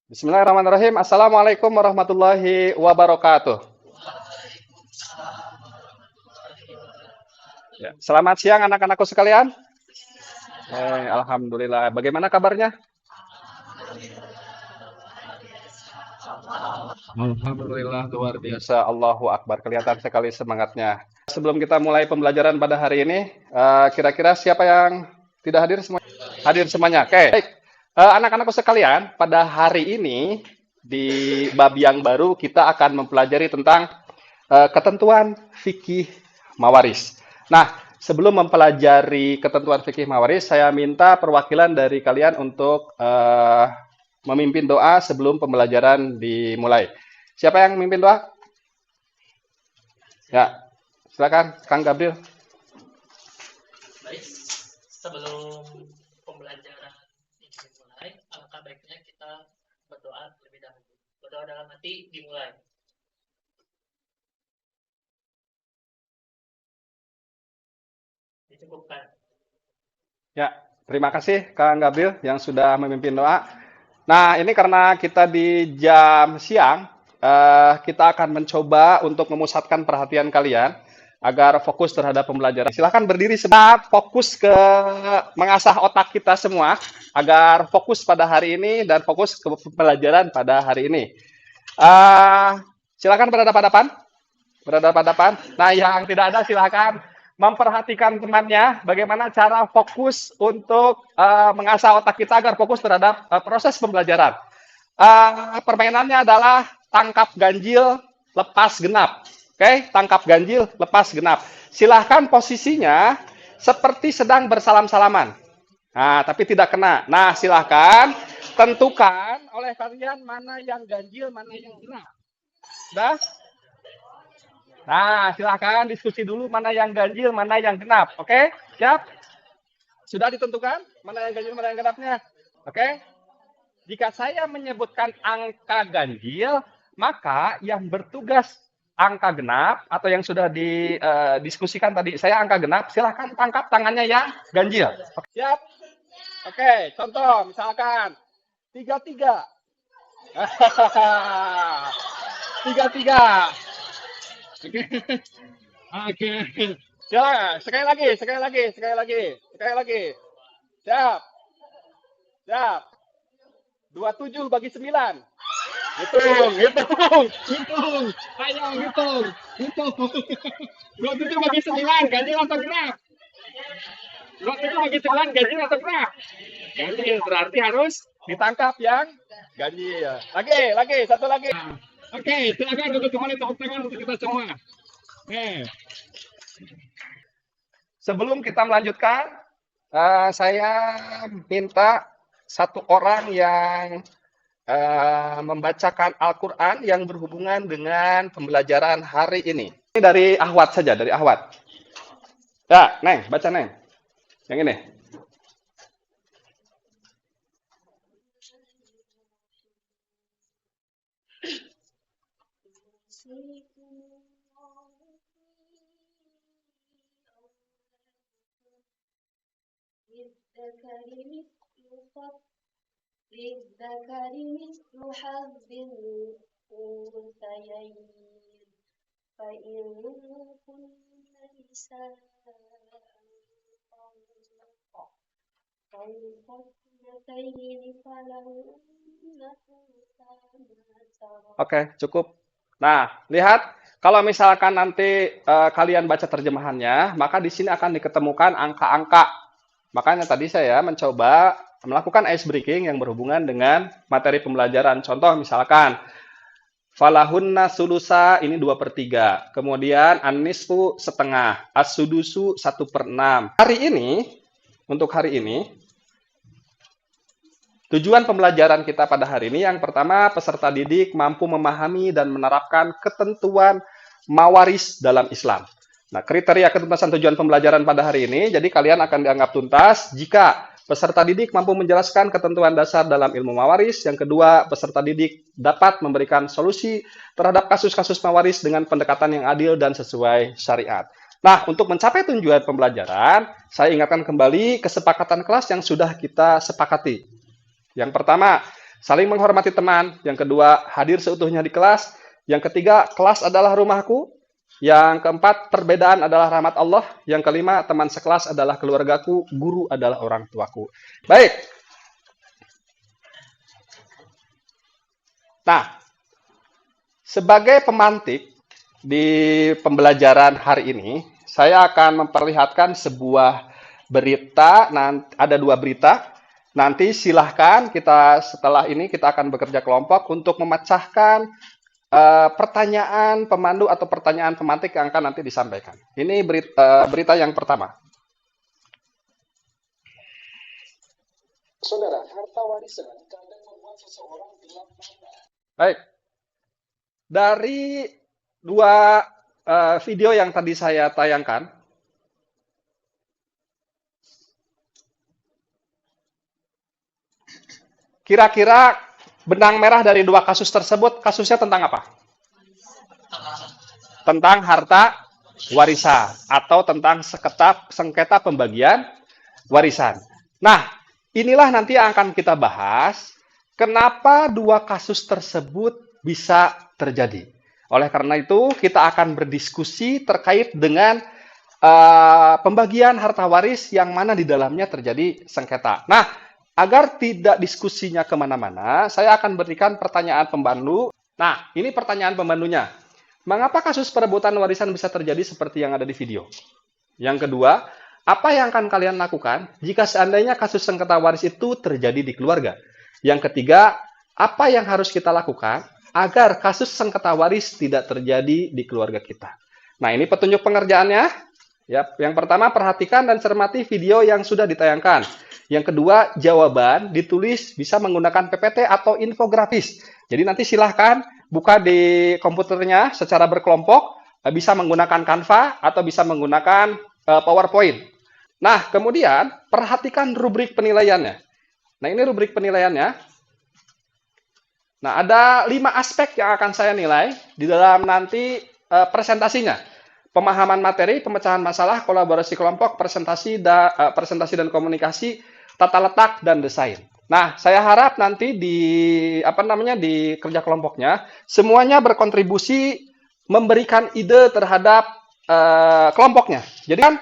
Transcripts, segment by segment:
Bismillahirrahmanirrahim. Assalamualaikum warahmatullahi wabarakatuh. Ya, selamat siang anak-anakku sekalian. Alhamdulillah. Bagaimana kabarnya? Alhamdulillah luar biasa. Allahu Akbar. Kelihatan sekali semangatnya. Sebelum kita mulai pembelajaran pada hari ini, kira-kira siapa yang tidak hadir semua? Hadir semuanya. Oke. Baik. Anak-anakku sekalian, pada hari ini di bab yang baru kita akan mempelajari tentang ketentuan fikih mawaris. Nah, sebelum mempelajari ketentuan fikih mawaris, saya minta perwakilan dari kalian untuk memimpin doa sebelum pembelajaran dimulai. Siapa yang memimpin doa? Ya, silakan Kang Gabriel. Baik, sebelum pembelajaran ini dimulai, alangkah baiknya kita berdoa terlebih dahulu. Berdoa dalam hati dimulai. Dicukupkan. Ya, terima kasih Kang Gabriel yang sudah memimpin doa. Nah, ini karena kita di jam siang, kita akan mencoba untuk memusatkan perhatian kalian agar fokus terhadap pembelajaran. Silahkan berdiri sebentar, fokus ke mengasah otak kita semua agar fokus pada hari ini dan fokus ke pembelajaran pada hari ini. Silakan berhadapan-hadapan. Berhadapan-hadapan. Nah, yang tidak ada silakan memperhatikan temannya bagaimana cara fokus untuk mengasah otak kita agar fokus terhadap proses pembelajaran. Permainannya adalah tangkap ganjil, lepas genap. Oke, tangkap ganjil, lepas genap. Silahkan posisinya seperti sedang bersalam-salaman. Nah, tapi tidak kena. Nah, silahkan tentukan oleh kalian mana yang ganjil, mana yang genap. Sudah? Nah, silahkan diskusi dulu mana yang ganjil, mana yang genap. Oke? Siap? Sudah ditentukan mana yang ganjil, mana yang genapnya? Oke? Jika saya menyebutkan angka ganjil, maka yang bertugas angka genap atau yang sudah didiskusikan tadi, saya angka genap, silahkan tangkap tangannya yang ganjil. Oke, siap? Oke, contoh misalkan 33. 33. Oke. Ya, sekali lagi. Siap. 27 bagi 9. Hitung. Ayo hitung. 27 bagi 9, ganjil atau genap? 27 bagi 9, ganjil atau genap? Ganjil, berarti harus ditangkap yang ganjil. Lagi, satu lagi. Oke, silakan duduk kembali, tepuk tangan untuk kita semua. Oke. Sebelum kita melanjutkan, saya minta satu orang yang membacakan Al-Quran yang berhubungan dengan pembelajaran hari ini. Ini dari Ahwat saja, dari Ahwat. Ya, Neng, baca Neng. Yang ini. للذكر مثل حظ الأنثيين فإن كن نساء فوق اثنتين فلهن Oke, cukup. Nah, lihat, kalau misalkan nanti kalian baca terjemahannya, maka di sini akan diketemukan angka-angka. Makanya tadi saya mencoba melakukan ice breaking yang berhubungan dengan materi pembelajaran. Contoh misalkan, falahunna sulusa ini 2/3. Kemudian an-nisfu setengah, as-sudusu 1/6. Untuk hari ini, tujuan pembelajaran kita pada hari ini yang pertama, peserta didik mampu memahami dan menerapkan ketentuan mawaris dalam Islam. Nah, kriteria ketuntasan tujuan pembelajaran pada hari ini, jadi kalian akan dianggap tuntas jika peserta didik mampu menjelaskan ketentuan dasar dalam ilmu mawaris. Yang kedua, peserta didik dapat memberikan solusi terhadap kasus-kasus mawaris dengan pendekatan yang adil dan sesuai syariat. Nah, untuk mencapai tujuan pembelajaran, saya ingatkan kembali kesepakatan kelas yang sudah kita sepakati. Yang pertama, saling menghormati teman. Yang kedua, hadir seutuhnya di kelas. Yang ketiga, kelas adalah rumahku. Yang keempat, perbedaan adalah rahmat Allah. Yang kelima, teman sekelas adalah keluargaku, guru adalah orang tuaku. Baik. Nah, sebagai pemantik di pembelajaran hari ini, saya akan memperlihatkan sebuah berita. Ada 2 berita. Nanti silahkan setelah ini kita akan bekerja kelompok untuk memecahkan pertanyaan pemandu atau pertanyaan pemantik yang akan nanti disampaikan. Ini berita yang pertama. Saudara, harta warisan kadang membuat seseorang gelap mata. Baik. Dari 2 video yang tadi saya tayangkan, kira-kira benang merah dari 2 kasus tersebut, kasusnya tentang apa? Tentang harta warisan atau tentang sengketa pembagian warisan. Nah, inilah nanti yang akan kita bahas. Kenapa 2 kasus tersebut bisa terjadi? Oleh karena itu, kita akan berdiskusi terkait dengan pembagian harta waris yang mana di dalamnya terjadi sengketa. Nah, agar tidak diskusinya kemana-mana, saya akan berikan pertanyaan pembantu. Nah, ini pertanyaan pembantunya. Mengapa kasus perebutan warisan bisa terjadi seperti yang ada di video? Yang kedua, apa yang akan kalian lakukan jika seandainya kasus sengketa waris itu terjadi di keluarga? Yang ketiga, apa yang harus kita lakukan agar kasus sengketa waris tidak terjadi di keluarga kita? Nah, ini petunjuk pengerjaannya. Ya, yang pertama, perhatikan dan cermati video yang sudah ditayangkan. Yang kedua, jawaban ditulis bisa menggunakan PPT atau infografis. Jadi nanti silahkan buka di komputernya secara berkelompok, bisa menggunakan Canva atau bisa menggunakan PowerPoint. Nah, kemudian perhatikan rubrik penilaiannya. Nah, ini rubrik penilaiannya. Nah, ada 5 aspek yang akan saya nilai di dalam nanti presentasinya. Pemahaman materi, pemecahan masalah, kolaborasi kelompok, presentasi dan komunikasi, tata letak dan desain. Nah, saya harap nanti di kerja kelompoknya semuanya berkontribusi memberikan ide terhadap kelompoknya. Jadi kan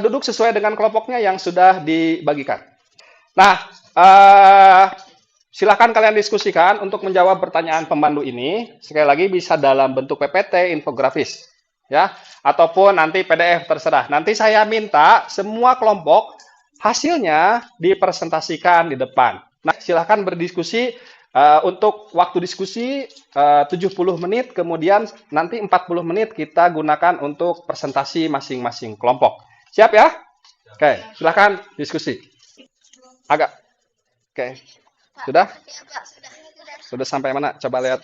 duduk sesuai dengan kelompoknya yang sudah dibagikan. Nah, silakan kalian diskusikan untuk menjawab pertanyaan pembantu ini. Sekali lagi bisa dalam bentuk PPT, infografis, ya, ataupun nanti PDF, terserah. Nanti saya minta semua kelompok hasilnya dipresentasikan di depan. Nah, silakan berdiskusi. Untuk waktu diskusi 70 menit, kemudian nanti 40 menit kita gunakan untuk presentasi masing-masing kelompok. Siap ya? Oke, silakan diskusi. Oke. Sudah? Sudah sampai mana? Coba lihat.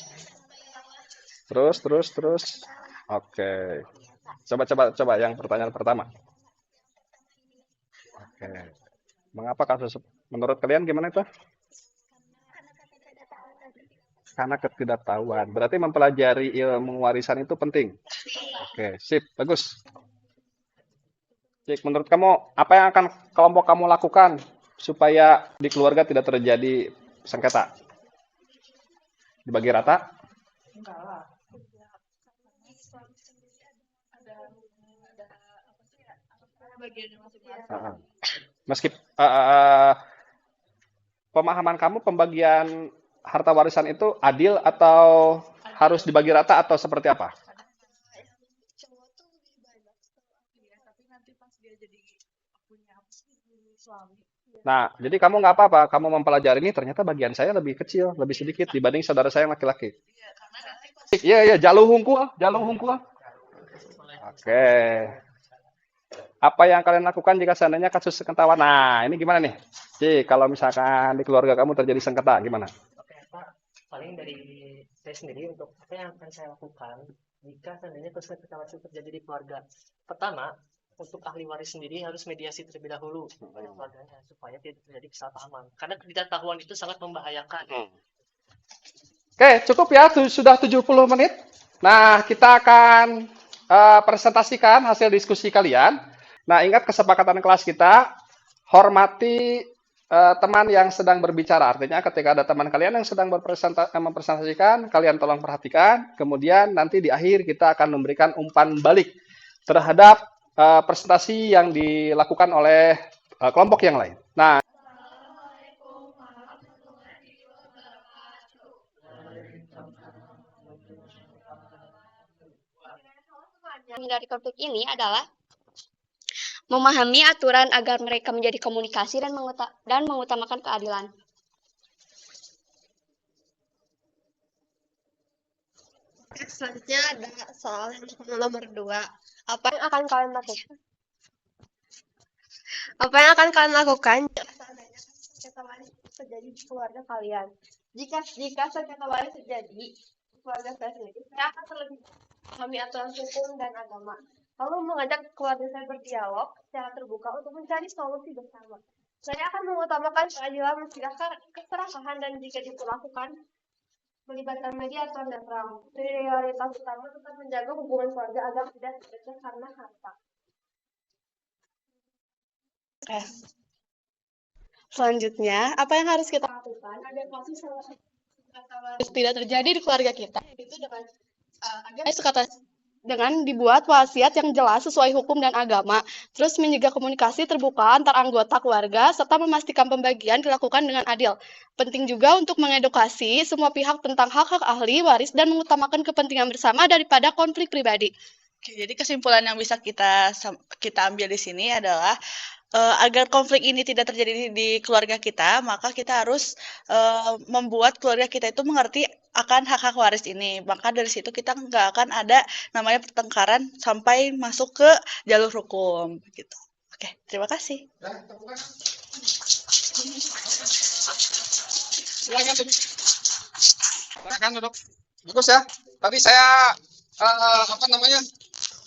Terus. Oke. Coba yang pertanyaan pertama. Oke. Mengapa kasus menurut kalian gimana itu? Karena ketidaktahuan. Berarti mempelajari ilmu warisan itu penting. Oke, sip, bagus. Cik, menurut kamu apa yang akan kelompok kamu lakukan supaya di keluarga tidak terjadi sengketa? Dibagi rata? Enggak lah. Ada bagian masing-masing. Pemahaman kamu pembagian harta warisan itu adil atau harus dibagi rata atau seperti apa? Cowok tuh lebih banyak ya, tapi nanti pas dia jadi punya suami. Nah, jadi kamu nggak apa-apa, kamu mempelajari ini ternyata bagian saya lebih kecil, lebih sedikit dibanding saudara saya yang laki-laki. Iya, karena nanti pas Iya, jalur hungkul. Oke. Apa yang kalian lakukan jika seandainya kasus sengketa? Nah, ini gimana nih? Cik, kalau misalkan di keluarga kamu terjadi sengketa, gimana? Oke, Pak. Paling dari saya sendiri untuk apa yang akan saya lakukan jika seandainya kasus sengketa waris terjadi di keluarga. Pertama, untuk ahli waris sendiri harus mediasi terlebih dahulu pada keluarganya supaya tidak terjadi kesalahpahaman. Karena ketidaktahuan itu sangat membahayakan. Oke, cukup ya, sudah 70 menit. Nah, kita akan presentasikan hasil diskusi kalian. Nah, ingat kesepakatan kelas kita, hormati teman yang sedang berbicara. Artinya ketika ada teman kalian yang sedang mempresentasikan, kalian tolong perhatikan. Kemudian nanti di akhir kita akan memberikan umpan balik terhadap presentasi yang dilakukan oleh kelompok yang lain. Nah, dari konflik ini adalah memahami aturan agar mereka menjadi komunikasi dan mengutamakan keadilan. Selanjutnya ada soal yang nomor 2. Apa yang akan kalian lakukan? Apa yang akan kalian lakukan jika seandainya sengketa waris terjadi di keluarga kalian? Jika sengketa waris terjadi di keluarga saya sendiri, saya akan terlebih memahami aturan hukum dan agama, lalu mengajak keluarga saya berdialog secara terbuka untuk mencari solusi bersama. Saya akan mengutamakan keadilan mencegah keserakahan dan jika diperlakukan melibatkan mediator dan terang. Prioritas utama tetap menjaga hubungan keluarga agar tidak terpecah karena harta. Selanjutnya, apa yang harus kita lakukan agar kasus tidak terjadi di keluarga kita? Itu dengan dibuat wasiat yang jelas sesuai hukum dan agama, terus menjaga komunikasi terbuka antar anggota keluarga, serta memastikan pembagian dilakukan dengan adil. Penting juga untuk mengedukasi semua pihak tentang hak-hak ahli waris dan mengutamakan kepentingan bersama daripada konflik pribadi. Oke, jadi kesimpulan yang bisa kita ambil di sini adalah agar konflik ini tidak terjadi di keluarga kita, maka kita harus membuat keluarga kita itu mengerti akan hak-hak waris ini. Maka dari situ kita nggak akan ada namanya pertengkaran sampai masuk ke jalur hukum. Gitu. Oke, terima kasih. Silakan duduk. Bagus ya. Tadi saya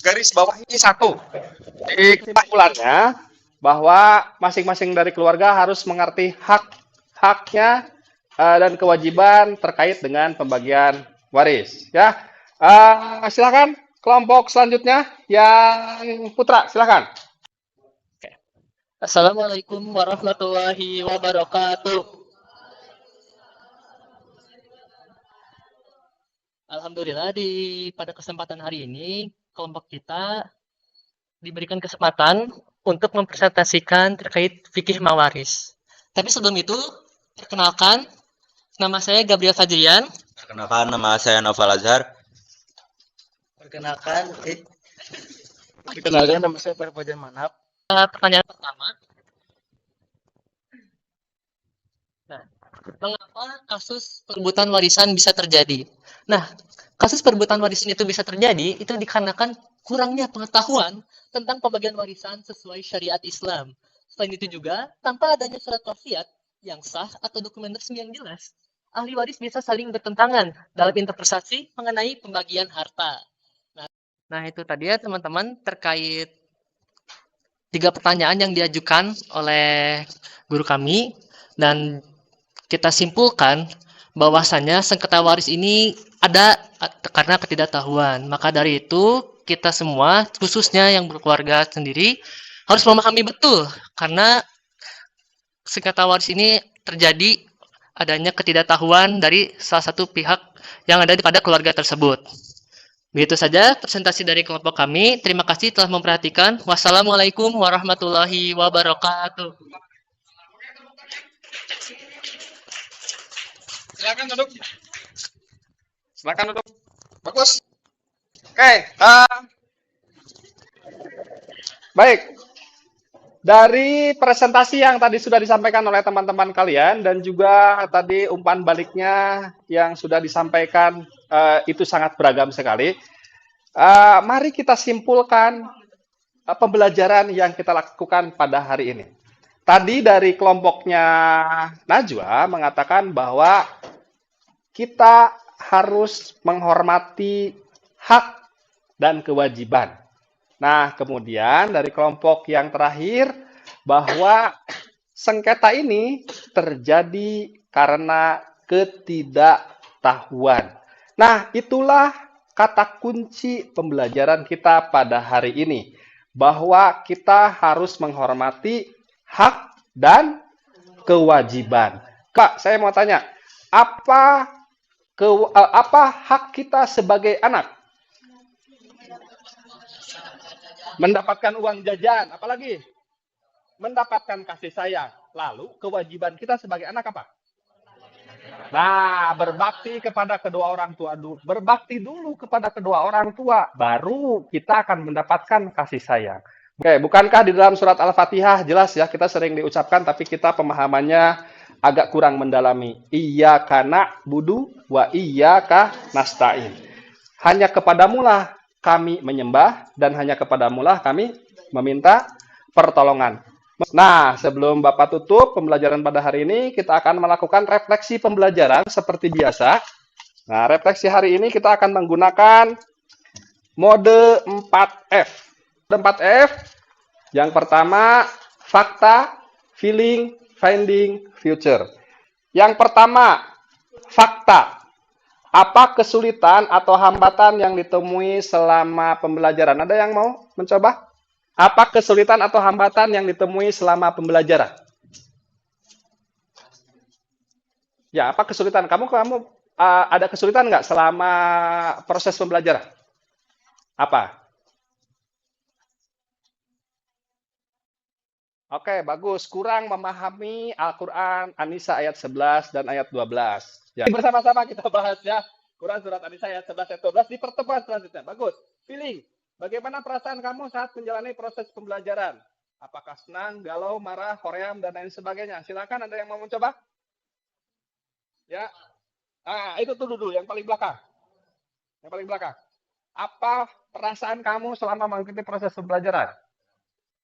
garis bawahi satu. Di kesimpulannya bahwa masing-masing dari keluarga harus mengerti haknya dan kewajiban terkait dengan pembagian waris. Ya, silakan kelompok selanjutnya yang Putra, silakan. Assalamualaikum warahmatullahi wabarakatuh. Alhamdulillah pada kesempatan hari ini kelompok kita diberikan kesempatan untuk mempresentasikan terkait fikih mawaris. Tapi sebelum itu, perkenalkan, nama saya Gabriel Fajrian. Perkenalkan, nama saya Noval Azhar. Perkenalkan, nama saya Perpojan Manap. pertanyaan pertama. Nah, mengapa kasus perebutan warisan bisa terjadi? Nah, kasus perebutan warisan itu bisa terjadi, itu dikarenakan kurangnya pengetahuan tentang pembagian warisan sesuai syariat Islam. Selain itu juga, tanpa adanya surat wasiat yang sah atau dokumen resmi yang jelas, ahli waris bisa saling bertentangan dalam interpretasi mengenai pembagian harta. Nah itu tadi ya teman-teman terkait 3 pertanyaan yang diajukan oleh guru kami, dan kita simpulkan bahwasannya sengketa waris ini ada karena ketidaktahuan. Maka dari itu kita semua, khususnya yang berkeluarga sendiri, harus memahami betul karena sengketa waris ini terjadi adanya ketidaktahuan dari salah satu pihak yang ada pada keluarga tersebut. Begitu saja presentasi dari kelompok kami. Terima kasih telah memperhatikan. Wassalamualaikum warahmatullahi wabarakatuh. Silakan duduk. Silakan duduk. Bagus. Oke, baik. Dari presentasi yang tadi sudah disampaikan oleh teman-teman kalian dan juga tadi umpan baliknya yang sudah disampaikan itu sangat beragam sekali. Mari kita simpulkan pembelajaran yang kita lakukan pada hari ini. Tadi dari kelompoknya Najwa mengatakan bahwa kita harus menghormati hak dan kewajiban. Nah, kemudian dari kelompok yang terakhir bahwa sengketa ini terjadi karena ketidaktahuan. Nah, itulah kata kunci pembelajaran kita pada hari ini. Bahwa kita harus menghormati hak dan kewajiban. Kak, saya mau tanya, apa hak kita sebagai anak? Mendapatkan uang jajan, apalagi? Mendapatkan kasih sayang. Lalu kewajiban kita sebagai anak apa? Nah, berbakti kepada kedua orang tua dulu. Berbakti dulu kepada kedua orang tua, baru kita akan mendapatkan kasih sayang. Oke, bukankah di dalam surat Al-Fatihah jelas ya, kita sering diucapkan tapi kita pemahamannya agak kurang mendalami. Iyyaka na'budu wa iyyaka nasta'in. Hanya kepadamulah kami menyembah dan hanya kepadamulah kami meminta pertolongan. Nah, sebelum Bapak tutup pembelajaran pada hari ini, kita akan melakukan refleksi pembelajaran seperti biasa. Nah, refleksi hari ini kita akan menggunakan mode 4F. Mode 4F, yang pertama, fakta, feeling, finding, future. Yang pertama, fakta. Apa kesulitan atau hambatan yang ditemui selama pembelajaran? Ada yang mau mencoba? Apa kesulitan atau hambatan yang ditemui selama pembelajaran? Ya, apa kesulitan? Kamu ada kesulitan nggak selama proses pembelajaran? Apa? Oke, bagus. Kurang memahami Al-Quran, An-Nisa ayat 11 dan ayat 12. Ya. Bersama-sama kita bahas ya. Quran surat An-Nisa ayat 11 ayat 12 di pertemuan selanjutnya. Bagus. Feeling. Bagaimana perasaan kamu saat menjalani proses pembelajaran? Apakah senang, galau, marah, hoream, dan lain sebagainya? Silakan, ada yang mau mencoba? Ya. Ah, itu tuh dulu, yang paling belakang. Yang paling belakang. Apa perasaan kamu selama mengikuti proses pembelajaran?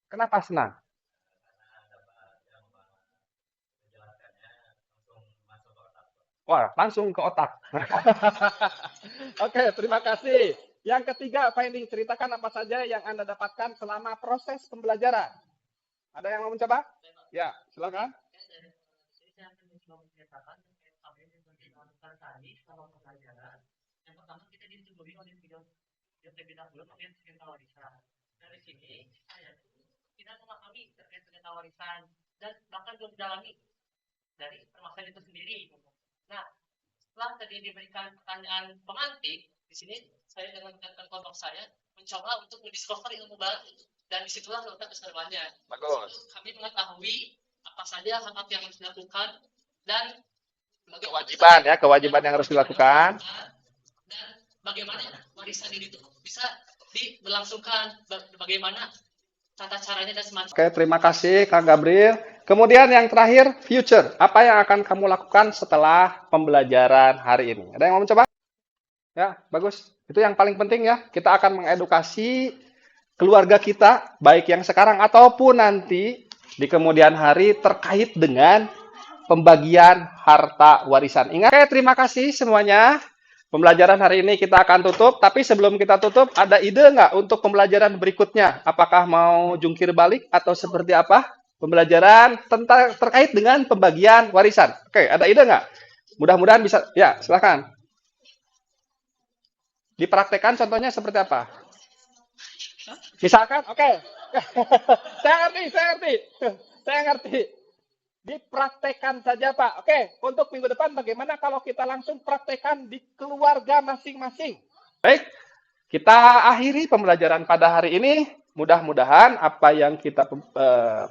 Kenapa senang? Wah, langsung ke otak. Oke, terima kasih. Yang ketiga, finding. Ceritakan apa saja yang Anda dapatkan selama proses pembelajaran. Ada yang mau mencoba? Ya, silakan. Yang pertama kita disuguhi oleh video terlebih dahulu terkait sengketa warisan. Dari sini saya tidak memahami terkait sengketa warisan dan bahkan belum mendalami dari permasalahan itu sendiri. Nah, setelah tadi diberikan pertanyaan pemantik, di sini saya dengan kelompok saya mencoba untuk mendiscover ilmu baru dan disitulah letak keseruannya. Bagus. Kami mengetahui apa saja hak yang harus dilakukan dan kewajiban yang harus dilakukan dan bagaimana warisan ini bisa diberlangsungkan, bagaimana tata caranya dan semacamnya. Oke, terima kasih Kang Gabriel. Kemudian yang terakhir, future. Apa yang akan kamu lakukan setelah pembelajaran hari ini? Ada yang mau mencoba? Ya, bagus. Itu yang paling penting ya. Kita akan mengedukasi keluarga kita, baik yang sekarang ataupun nanti di kemudian hari terkait dengan pembagian harta warisan. Ingat, oke, terima kasih semuanya. Pembelajaran hari ini kita akan tutup, tapi sebelum kita tutup, ada ide nggak untuk pembelajaran berikutnya? Apakah mau jungkir balik atau seperti apa? Pembelajaran tentang terkait dengan pembagian warisan. Oke, ada ide nggak? Mudah-mudahan bisa. Ya, silakan. Dipraktekkan contohnya seperti apa? Misalkan, oke. Saya ngerti. Dipraktekkan saja, Pak. Oke, untuk minggu depan bagaimana kalau kita langsung praktekkan di keluarga masing-masing? Baik, kita akhiri pembelajaran pada hari ini. Mudah-mudahan apa yang kita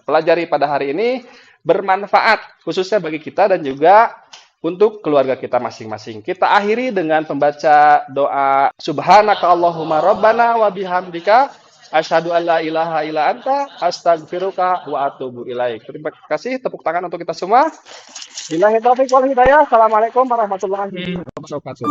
pelajari pada hari ini bermanfaat, khususnya bagi kita dan juga untuk keluarga kita masing-masing. Kita akhiri dengan membaca doa Subhanaka Allahumma Rabbana wa bihamdika asyhadu an la ilaha illa anta astaghfiruka wa atubu ilaik. Terima kasih, tepuk tangan untuk kita semua. Billahi taufiq wal hidayah. Assalamualaikum warahmatullahi wabarakatuh.